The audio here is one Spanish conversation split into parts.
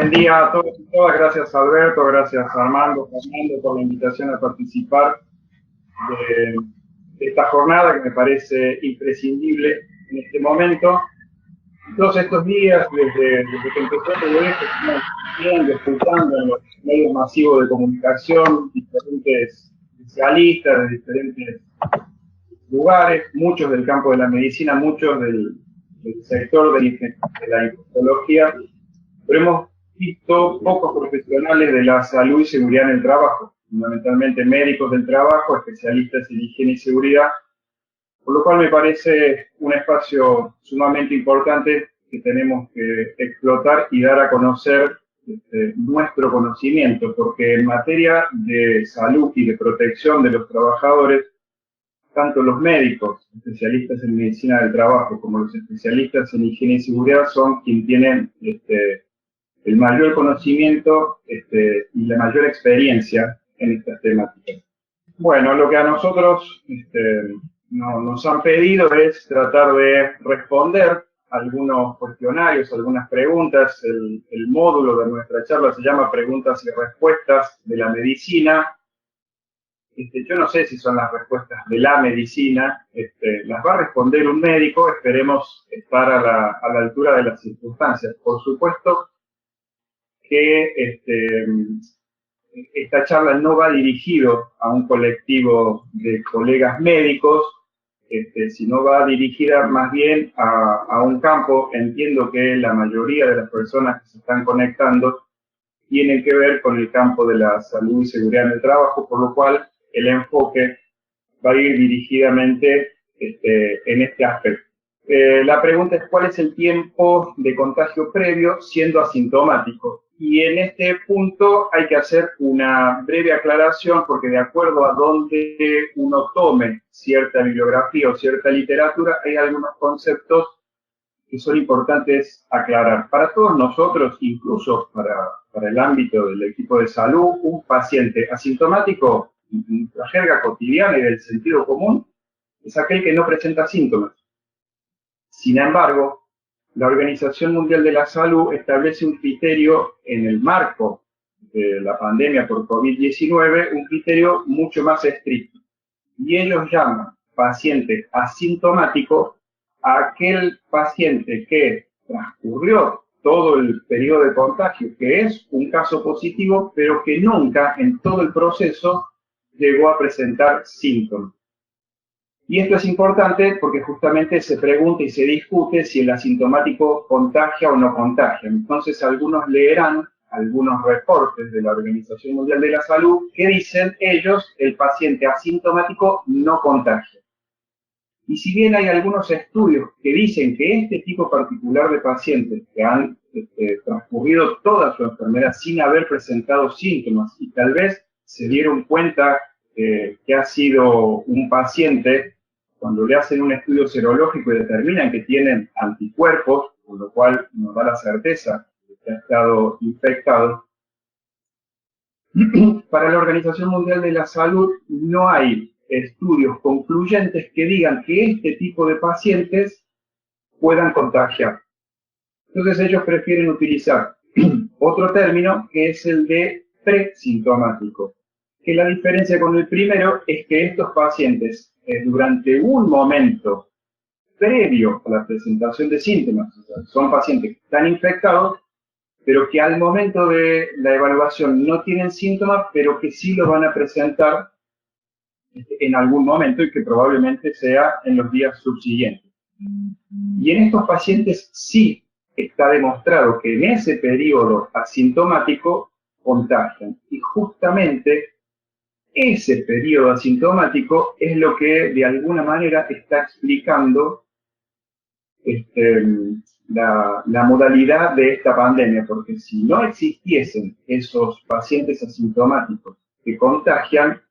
Buen día a todos y todas. Gracias Alberto, gracias Armando, Fernando por la invitación a participar de esta jornada que me parece imprescindible en este momento. Todos estos días, desde que empezó todo esto, estamos viendo, escuchando en los medios masivos de comunicación, diferentes especialistas de diferentes lugares, muchos del campo de la medicina, muchos del sector de la infectología, pero hemos visto pocos profesionales de la salud y seguridad en el trabajo, fundamentalmente médicos del trabajo, especialistas en higiene y seguridad, por lo cual me parece un espacio sumamente importante que tenemos que explotar y dar a conocer nuestro conocimiento, porque en materia de salud y de protección de los trabajadores, tanto los médicos, especialistas en medicina del trabajo, como los especialistas en higiene y seguridad son quienes tienen el mayor conocimiento y la mayor experiencia en estas temáticas. Bueno, lo que a nosotros nos han pedido es tratar de responder algunos cuestionarios, algunas preguntas. El módulo de nuestra charla se llama Preguntas y Respuestas de la Medicina. Yo no sé si son las respuestas de la medicina, las va a responder un médico, esperemos estar a la altura de las circunstancias. Por supuesto que esta charla no va dirigido a un colectivo de colegas médicos, sino va dirigida más bien a un campo. Entiendo que la mayoría de las personas que se están conectando tienen que ver con el campo de la salud y seguridad en el trabajo, por lo cual el enfoque va a ir dirigidamente en este aspecto. La pregunta es: ¿cuál es el tiempo de contagio previo siendo asintomático? Y en este punto hay que hacer una breve aclaración, porque de acuerdo a donde uno tome cierta bibliografía o cierta literatura, hay algunos conceptos que son importantes aclarar. Para todos nosotros, incluso para el ámbito del equipo de salud, un paciente asintomático, en la jerga cotidiana y del sentido común, es aquel que no presenta síntomas. Sin embargo, la Organización Mundial de la Salud establece un criterio en el marco de la pandemia por COVID-19, un criterio mucho más estricto. Y ellos llaman paciente asintomático a aquel paciente que transcurrió todo el periodo de contagio, que es un caso positivo, pero que nunca en todo el proceso llegó a presentar síntomas. Y esto es importante porque justamente se pregunta y se discute si el asintomático contagia o no contagia. Entonces algunos leerán algunos reportes de la Organización Mundial de la Salud que dicen ellos: el paciente asintomático no contagia. Y si bien hay algunos estudios que dicen que este tipo particular de pacientes que han transcurrido toda su enfermedad sin haber presentado síntomas y tal vez se dieron cuenta que ha sido un paciente cuando le hacen un estudio serológico y determinan que tienen anticuerpos, con lo cual nos da la certeza de que ha estado infectado, para la Organización Mundial de la Salud no hay estudios concluyentes que digan que este tipo de pacientes puedan contagiar. Entonces ellos prefieren utilizar otro término, que es el de presintomático, que la diferencia con el primero es que estos pacientes durante un momento previo a la presentación de síntomas, o sea, son pacientes que están infectados, pero que al momento de la evaluación no tienen síntomas, pero que sí lo van a presentar en algún momento y que probablemente sea en los días subsiguientes. Y en estos pacientes sí está demostrado que en ese periodo asintomático contagian. Y justamente ese periodo asintomático es lo que de alguna manera está explicando la modalidad de esta pandemia, porque si no existiesen esos pacientes asintomáticos que contagian,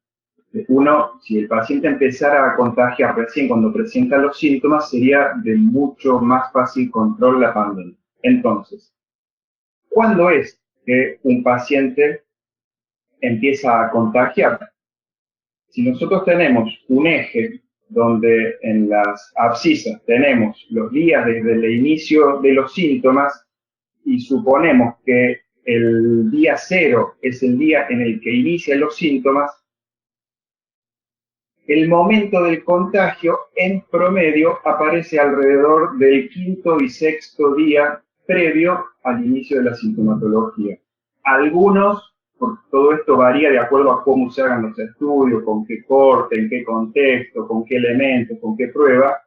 si el paciente empezara a contagiar recién cuando presenta los síntomas, sería de mucho más fácil control la pandemia. Entonces, ¿cuándo es que un paciente empieza a contagiar? Si nosotros tenemos un eje donde en las abscisas tenemos los días desde el inicio de los síntomas y suponemos que el día 0 es el día en el que inician los síntomas, el momento del contagio en promedio aparece alrededor del 5.º y 6.º día previo al inicio de la sintomatología. Algunos, porque todo esto varía de acuerdo a cómo se hagan los estudios, con qué corte, en qué contexto, con qué elementos, con qué prueba.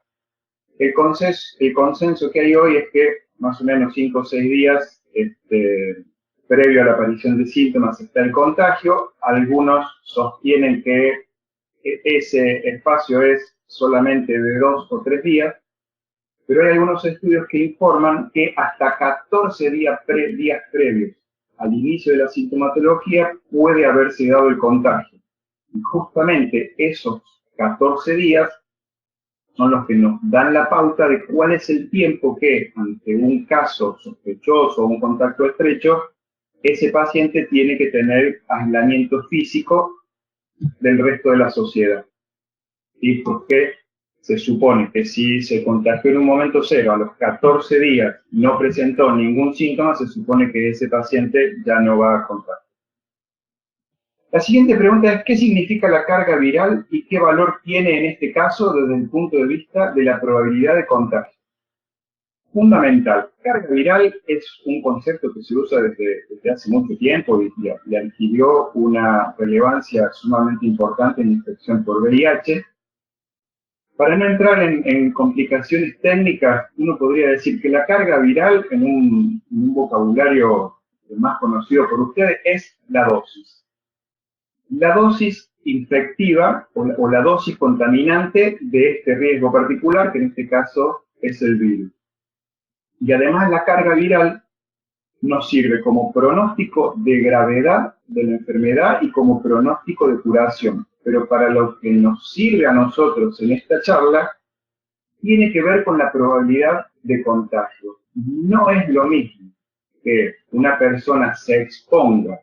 El consenso que hay hoy es que más o menos 5 o 6 días previo a la aparición de síntomas está el contagio. Algunos sostienen que ese espacio es solamente de 2 o 3 días, pero hay algunos estudios que informan que hasta 14 días previos al inicio de la sintomatología puede haberse dado el contagio. Y justamente esos 14 días son los que nos dan la pauta de cuál es el tiempo que, ante un caso sospechoso o un contacto estrecho, ese paciente tiene que tener aislamiento físico del resto de la sociedad. ¿Y por qué? Se supone que si se contagió en un momento 0, a los 14 días no presentó ningún síntoma, se supone que ese paciente ya no va a contagiar. La siguiente pregunta es, ¿qué significa la carga viral y qué valor tiene en este caso desde el punto de vista de la probabilidad de contagio? Fundamental. Carga viral es un concepto que se usa desde hace mucho tiempo y adquirió una relevancia sumamente importante en infección por VIH. Para no entrar en complicaciones técnicas, uno podría decir que la carga viral, en un vocabulario más conocido por ustedes, es la dosis. La dosis infectiva o la dosis contaminante de este riesgo particular, que en este caso es el virus. Y además la carga viral nos sirve como pronóstico de gravedad de la enfermedad y como pronóstico de curación. Pero para lo que nos sirve a nosotros en esta charla, tiene que ver con la probabilidad de contagio. No es lo mismo que una persona se exponga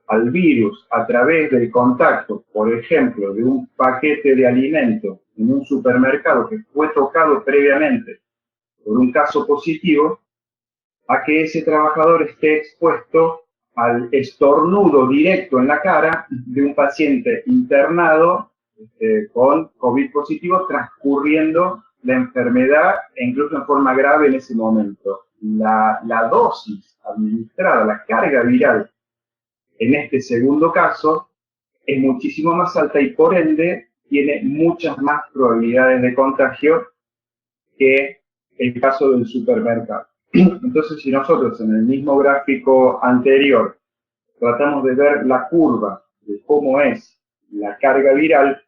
al virus a través del contacto, por ejemplo, de un paquete de alimentos en un supermercado que fue tocado previamente por un caso positivo, a que ese trabajador esté expuesto al estornudo directo en la cara de un paciente internado con COVID positivo, transcurriendo la enfermedad e incluso en forma grave en ese momento. La dosis administrada, la carga viral en este segundo caso es muchísimo más alta y por ende tiene muchas más probabilidades de contagio que el caso del supermercado. Entonces, si nosotros en el mismo gráfico anterior tratamos de ver la curva de cómo es la carga viral,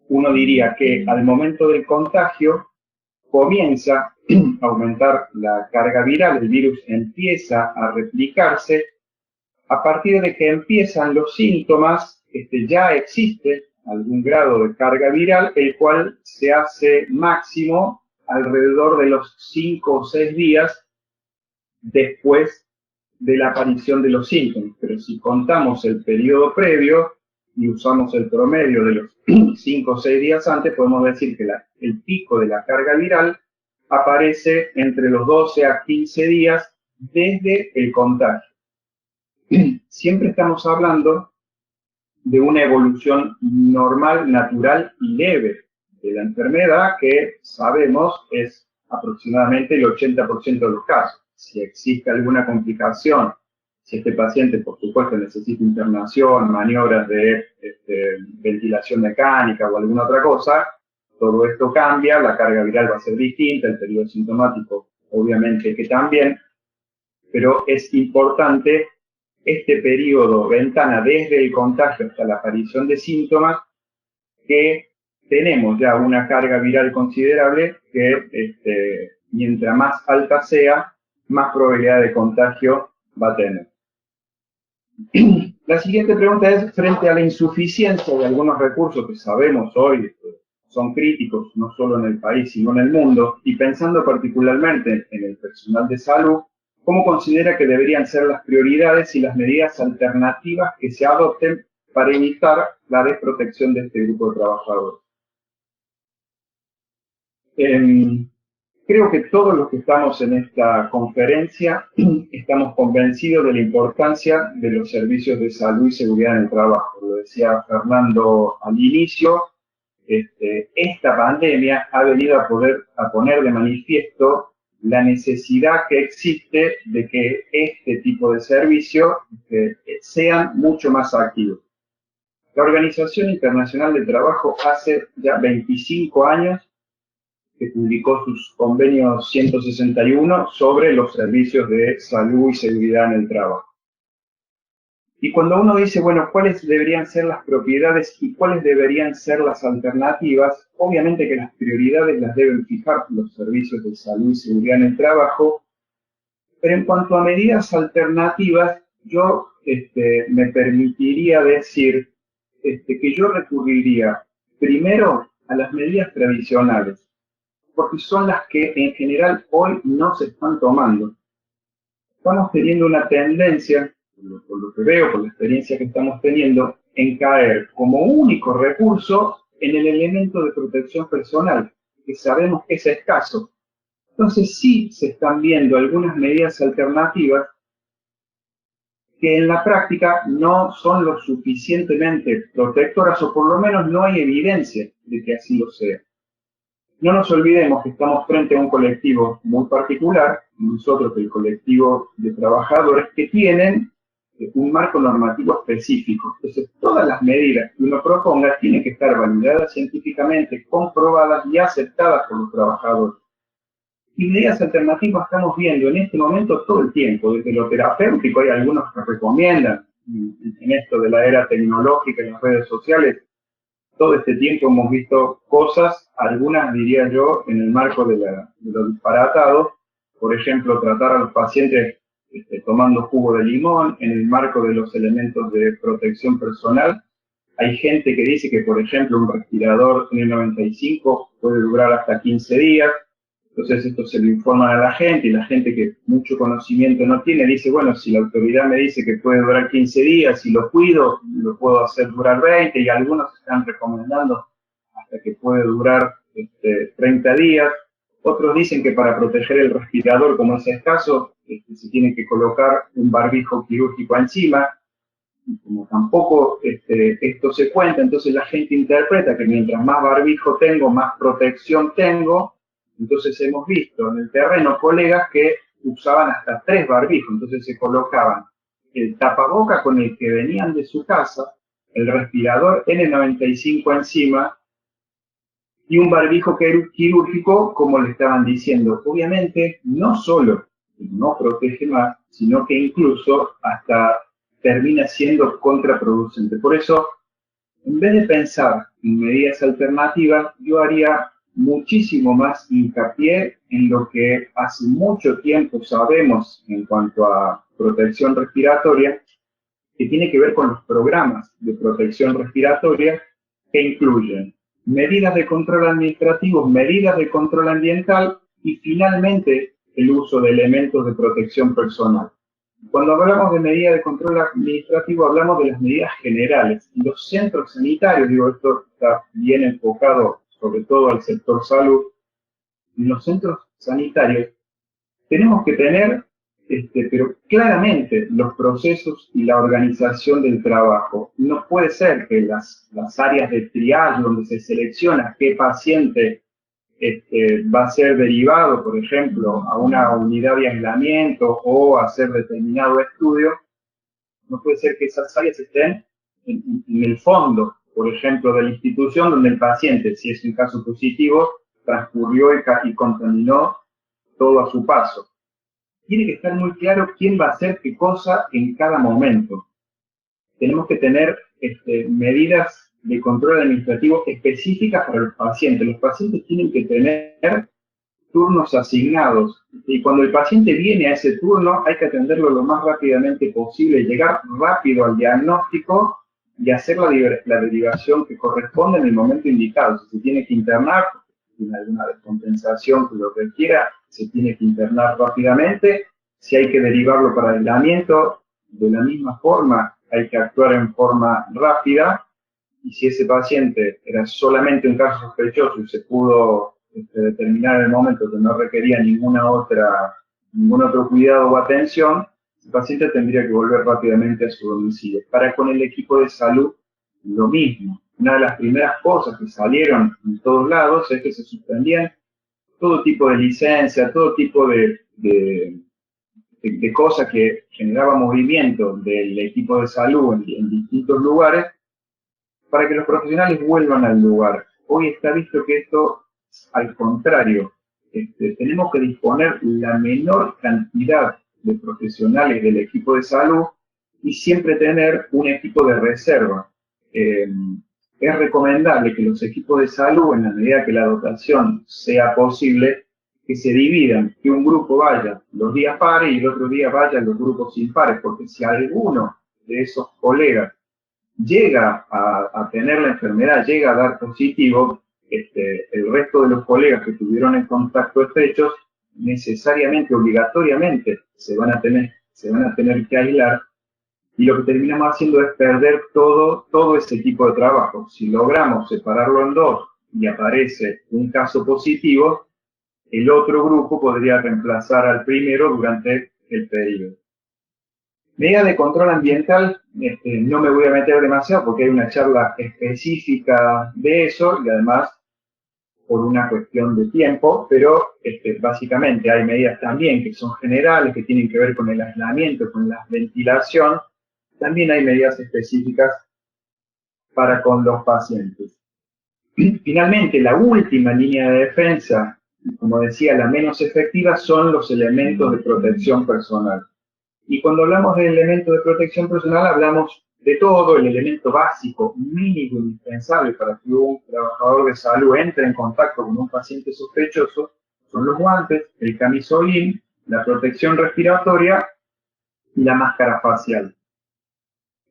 uno diría que al momento del contagio comienza a aumentar la carga viral, el virus empieza a replicarse. A partir de que empiezan los síntomas, ya existe algún grado de carga viral, el cual se hace máximo alrededor de los 5 o 6 días después de la aparición de los síntomas. Pero si contamos el periodo previo y usamos el promedio de los 5 o 6 días antes, podemos decir que el pico de la carga viral aparece entre los 12 a 15 días desde el contagio. Siempre estamos hablando de una evolución normal, natural y leve de la enfermedad que sabemos es aproximadamente el 80% de los casos. Si existe alguna complicación, si este paciente, por supuesto, necesita internación, maniobras de ventilación mecánica o alguna otra cosa, todo esto cambia, la carga viral va a ser distinta, el periodo sintomático obviamente que también, pero es importante este periodo, ventana desde el contagio hasta la aparición de síntomas, que tenemos ya una carga viral considerable que mientras más alta sea, más probabilidad de contagio va a tener. La siguiente pregunta es, frente a la insuficiencia de algunos recursos que sabemos hoy son críticos, no solo en el país, sino en el mundo, y pensando particularmente en el personal de salud, ¿cómo considera que deberían ser las prioridades y las medidas alternativas que se adopten para evitar la desprotección de este grupo de trabajadores? Creo que todos los que estamos en esta conferencia estamos convencidos de la importancia de los servicios de salud y seguridad en el trabajo. Lo decía Fernando al inicio, esta pandemia ha venido a poner de manifiesto la necesidad que existe de que este tipo de servicios sean mucho más activos. La Organización Internacional del Trabajo hace ya 25 años que publicó sus convenios 161 sobre los servicios de salud y seguridad en el trabajo. Y cuando uno dice, bueno, ¿cuáles deberían ser las propiedades y cuáles deberían ser las alternativas? Obviamente que las prioridades las deben fijar los servicios de salud y seguridad en el trabajo, pero en cuanto a medidas alternativas, yo me permitiría decir que yo recurriría primero a las medidas tradicionales, porque son las que en general hoy no se están tomando. Estamos teniendo una tendencia, por lo que veo, por la experiencia que estamos teniendo, en caer como único recurso en el elemento de protección personal, que sabemos que es escaso. Entonces sí se están viendo algunas medidas alternativas que en la práctica no son lo suficientemente protectoras, o por lo menos no hay evidencia de que así lo sea. No nos olvidemos que estamos frente a un colectivo muy particular, nosotros el colectivo de trabajadores que tienen un marco normativo específico. Entonces, todas las medidas que uno proponga tienen que estar validadas científicamente, comprobadas y aceptadas por los trabajadores. Y medidas alternativas estamos viendo en este momento todo el tiempo, desde lo terapéutico, hay algunos que recomiendan en esto de la era tecnológica y las redes sociales. Todo este tiempo hemos visto cosas, algunas diría yo, en el marco de lo disparatado. Por ejemplo, tratar a los pacientes tomando jugo de limón, en el marco de los elementos de protección personal. Hay gente que dice que, por ejemplo, un respirador N95 puede durar hasta 15 días. Entonces esto se lo informan a la gente, y la gente que mucho conocimiento no tiene dice, bueno, si la autoridad me dice que puede durar 15 días y lo cuido, lo puedo hacer durar 20, y algunos están recomendando hasta que puede durar 30 días. Otros dicen que para proteger el respirador, como es escaso, se tiene que colocar un barbijo quirúrgico encima. Como tampoco esto se cuenta, entonces la gente interpreta que mientras más barbijo tengo, más protección tengo. Entonces hemos visto en el terreno colegas que usaban hasta 3 barbijos, entonces se colocaban el tapaboca con el que venían de su casa, el respirador N95 encima y un barbijo quirúrgico, como le estaban diciendo. Obviamente, no solo no protege más, sino que incluso hasta termina siendo contraproducente. Por eso, en vez de pensar en medidas alternativas, yo haría muchísimo más hincapié en lo que hace mucho tiempo sabemos en cuanto a protección respiratoria, que tiene que ver con los programas de protección respiratoria que incluyen medidas de control administrativo, medidas de control ambiental y finalmente el uso de elementos de protección personal. Cuando hablamos de medidas de control administrativo, hablamos de las medidas generales. Los centros sanitarios, digo, esto está bien enfocado sobre todo al sector salud. En los centros sanitarios tenemos que tener, pero claramente, los procesos y la organización del trabajo. No puede ser que las áreas de triage donde se selecciona qué paciente va a ser derivado, por ejemplo, a una unidad de aislamiento o a hacer determinado estudio, no puede ser que esas áreas estén en el fondo, por ejemplo, de la institución donde el paciente, si es un caso positivo, transcurrió y contaminó todo a su paso. Tiene que estar muy claro quién va a hacer qué cosa en cada momento. Tenemos que tener medidas de control administrativo específicas para los pacientes. Los pacientes tienen que tener turnos asignados. Y cuando el paciente viene a ese turno, hay que atenderlo lo más rápidamente posible, llegar rápido al diagnóstico y hacer la derivación que corresponde en el momento indicado. Si se tiene que internar, si tiene alguna descompensación que lo requiera, se tiene que internar rápidamente. Si hay que derivarlo para aislamiento, de la misma forma, hay que actuar en forma rápida. Y si ese paciente era solamente un caso sospechoso y se pudo determinar en el momento que no requería ningún otro cuidado o atención, el paciente tendría que volver rápidamente a su domicilio. Para con el equipo de salud, lo mismo. Una de las primeras cosas que salieron en todos lados es que se suspendían todo tipo de licencia, todo tipo de cosas que generaba movimiento del equipo de salud en distintos lugares para que los profesionales vuelvan al lugar. Hoy está visto que esto, al contrario, tenemos que disponer la menor cantidad de profesionales del equipo de salud y siempre tener un equipo de reserva. Es recomendable que los equipos de salud, en la medida que la dotación sea posible, que se dividan, que un grupo vaya los días pares y el otro día vayan los grupos impares, porque si alguno de esos colegas llega a tener la enfermedad, llega a dar positivo, el resto de los colegas que tuvieron en contacto estrechos, necesariamente, obligatoriamente, se van a tener que aislar, y lo que terminamos haciendo es perder todo ese tipo de trabajo. Si logramos separarlo en dos y aparece un caso positivo, el otro grupo podría reemplazar al primero durante el periodo. Medida de control ambiental, no me voy a meter demasiado porque hay una charla específica de eso y además por una cuestión de tiempo, pero básicamente hay medidas también que son generales, que tienen que ver con el aislamiento, con la ventilación. También hay medidas específicas para con los pacientes. Finalmente, la última línea de defensa, como decía, la menos efectiva, son los elementos de protección personal. Y cuando hablamos de elementos de protección personal, hablamos de todo, el elemento básico, mínimo, indispensable para que un trabajador de salud entre en contacto con un paciente sospechoso, son los guantes, el camisolín, la protección respiratoria y la máscara facial.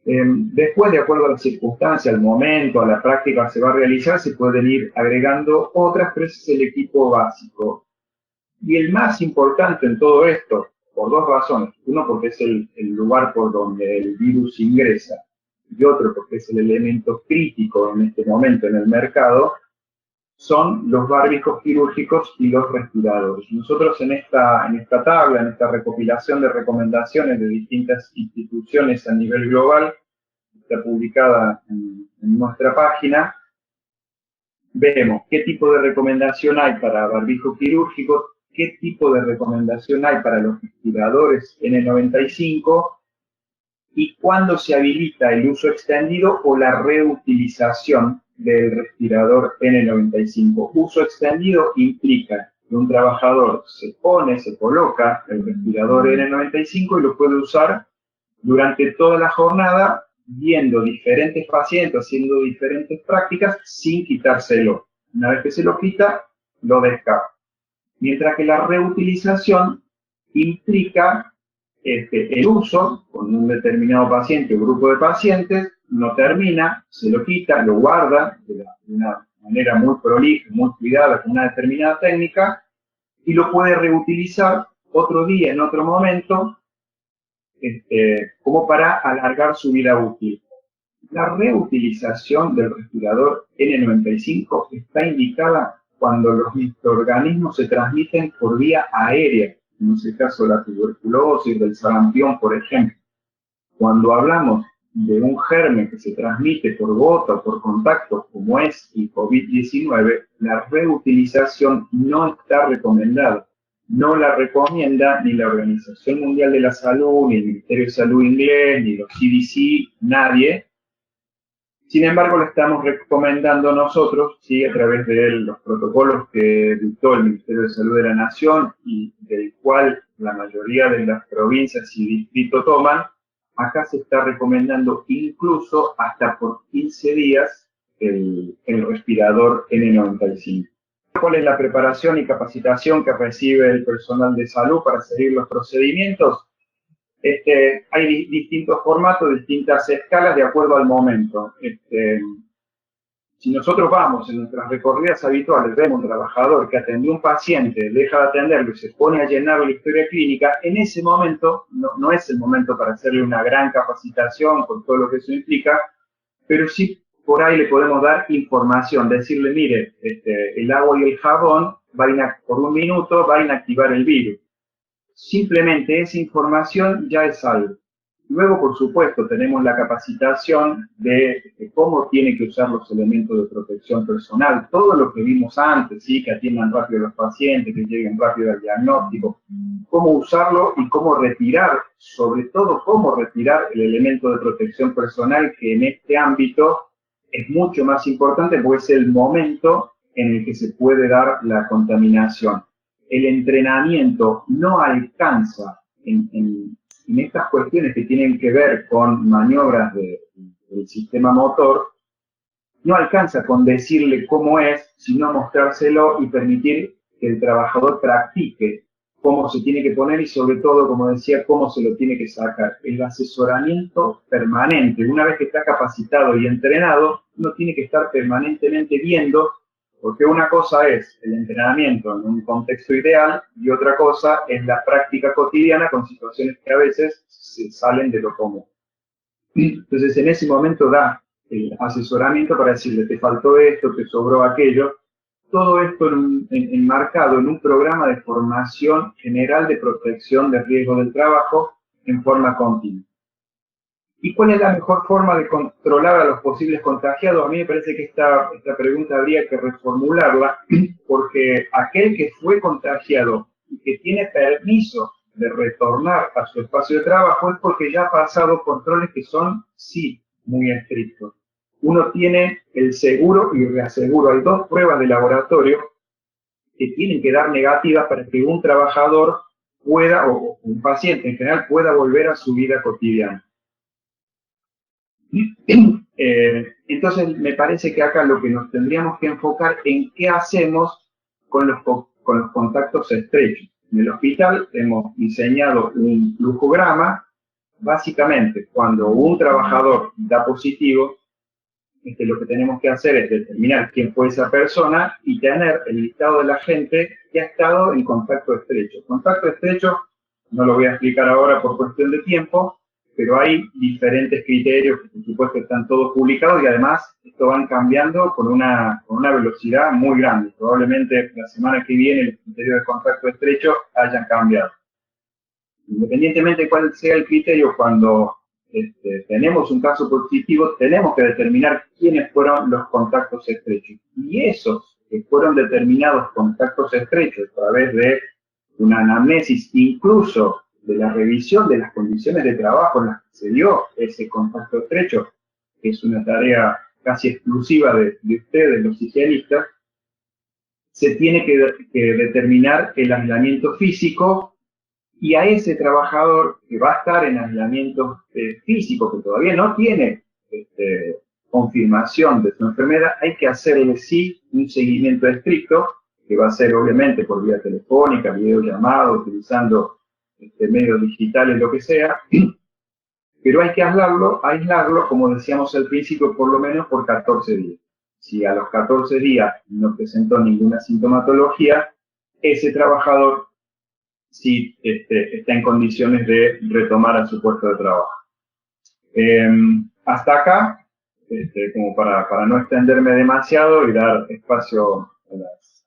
Después, de acuerdo a las circunstancias, al momento, a la práctica que se va a realizar, se pueden ir agregando otras, pero ese es el equipo básico. Y el más importante en todo esto, por dos razones. Uno, porque es el lugar por donde el virus ingresa, y otro, porque es el elemento crítico en este momento en el mercado, son los barbijos quirúrgicos y los respiradores. Nosotros en esta tabla, en esta recopilación de recomendaciones de distintas instituciones a nivel global, está publicada en nuestra página, vemos qué tipo de recomendación hay para barbijos quirúrgicos, qué tipo de recomendación hay para los respiradores N95 y cuándo se habilita el uso extendido o la reutilización del respirador N95. Uso extendido implica que un trabajador se coloca el respirador N95 y lo puede usar durante toda la jornada, viendo diferentes pacientes, haciendo diferentes prácticas sin quitárselo. Una vez que se lo quita, lo descarta. Mientras que la reutilización implica el uso con un determinado paciente o grupo de pacientes, no termina, se lo quita, lo guarda de una manera muy prolija, muy cuidada, con una determinada técnica, y lo puede reutilizar otro día, en otro momento, como para alargar su vida útil. La reutilización del respirador N95 está indicada cuando los microorganismos se transmiten por vía aérea, en este caso la tuberculosis, del sarampión, por ejemplo. Cuando hablamos de un germen que se transmite por gota o por contacto, como es el COVID-19, la reutilización no está recomendada. No la recomienda ni la Organización Mundial de la Salud, ni el Ministerio de Salud inglés, ni los CDC, nadie. Sin embargo, le estamos recomendando nosotros, ¿sí?, a través de los protocolos que dictó el Ministerio de Salud de la Nación y del cual la mayoría de las provincias y distritos toman, acá se está recomendando incluso hasta por 15 días el respirador N95. ¿Cuál es la preparación y capacitación que recibe el personal de salud para seguir los procedimientos? Hay distintos formatos, distintas escalas de acuerdo al momento. Si nosotros vamos en nuestras recorridas habituales, vemos un trabajador que atendió a un paciente, deja de atenderlo y se pone a llenar la historia clínica, en ese momento no es el momento para hacerle una gran capacitación con todo lo que eso implica, pero sí por ahí le podemos dar información, decirle, mire, el agua y el jabón por un minuto va a inactivar el virus. Simplemente esa información ya es algo. Luego, por supuesto, tenemos la capacitación de cómo tiene que usar los elementos de protección personal, todo lo que vimos antes, ¿sí? Que atiendan rápido a los pacientes, que lleguen rápido al diagnóstico, cómo usarlo y cómo retirar, sobre todo cómo retirar el elemento de protección personal, que en este ámbito es mucho más importante porque es el momento en el que se puede dar la contaminación. El entrenamiento no alcanza en estas cuestiones que tienen que ver con maniobras del sistema motor, no alcanza con decirle cómo es, sino mostrárselo y permitir que el trabajador practique cómo se tiene que poner y sobre todo, como decía, cómo se lo tiene que sacar. El asesoramiento permanente, una vez que está capacitado y entrenado, uno tiene que estar permanentemente viendo, porque una cosa es el entrenamiento en un contexto ideal y otra cosa es la práctica cotidiana con situaciones que a veces se salen de lo común. Entonces, en ese momento da el asesoramiento para decirle, te faltó esto, te sobró aquello, todo esto enmarcado en un programa de formación general de protección de riesgo del trabajo en forma continua. ¿Y cuál es la mejor forma de controlar a los posibles contagiados? A mí me parece que esta pregunta habría que reformularla, porque aquel que fue contagiado y que tiene permiso de retornar a su espacio de trabajo es porque ya ha pasado controles que son, sí, muy estrictos. Uno tiene el seguro y el reaseguro. Hay 2 pruebas de laboratorio que tienen que dar negativas para que un trabajador pueda, o un paciente en general, pueda volver a su vida cotidiana. Entonces, me parece que acá lo que nos tendríamos que enfocar en qué hacemos con los contactos estrechos. En el hospital hemos diseñado un flujograma. Básicamente, cuando un trabajador da positivo, lo que tenemos que hacer es determinar quién fue esa persona y tener el listado de la gente que ha estado en contacto estrecho. Contacto estrecho, no lo voy a explicar ahora por cuestión de tiempo, pero hay diferentes criterios que por supuesto están todos publicados y además esto van cambiando con una velocidad muy grande. Probablemente la semana que viene los criterios de contacto estrecho hayan cambiado. Independientemente de cuál sea el criterio, cuando tenemos un caso positivo, tenemos que determinar quiénes fueron los contactos estrechos. Y esos que fueron determinados contactos estrechos a través de una anamnesis, incluso de la revisión de las condiciones de trabajo en las que se dio ese contacto estrecho, que es una tarea casi exclusiva de ustedes, los higienistas, se tiene que determinar el aislamiento físico y a ese trabajador que va a estar en aislamiento físico, que todavía no tiene confirmación de su enfermedad, hay que hacerle sí un seguimiento estricto, que va a ser obviamente por vía telefónica, videollamada, utilizando medios digitales, lo que sea, pero hay que aislarlo, como decíamos al principio, por lo menos por 14 días. Si a los 14 días no presentó ninguna sintomatología, ese trabajador sí está en condiciones de retomar a su puesto de trabajo. Hasta acá, como para no extenderme demasiado y dar espacio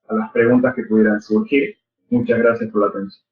a las preguntas que pudieran surgir. Muchas gracias por la atención.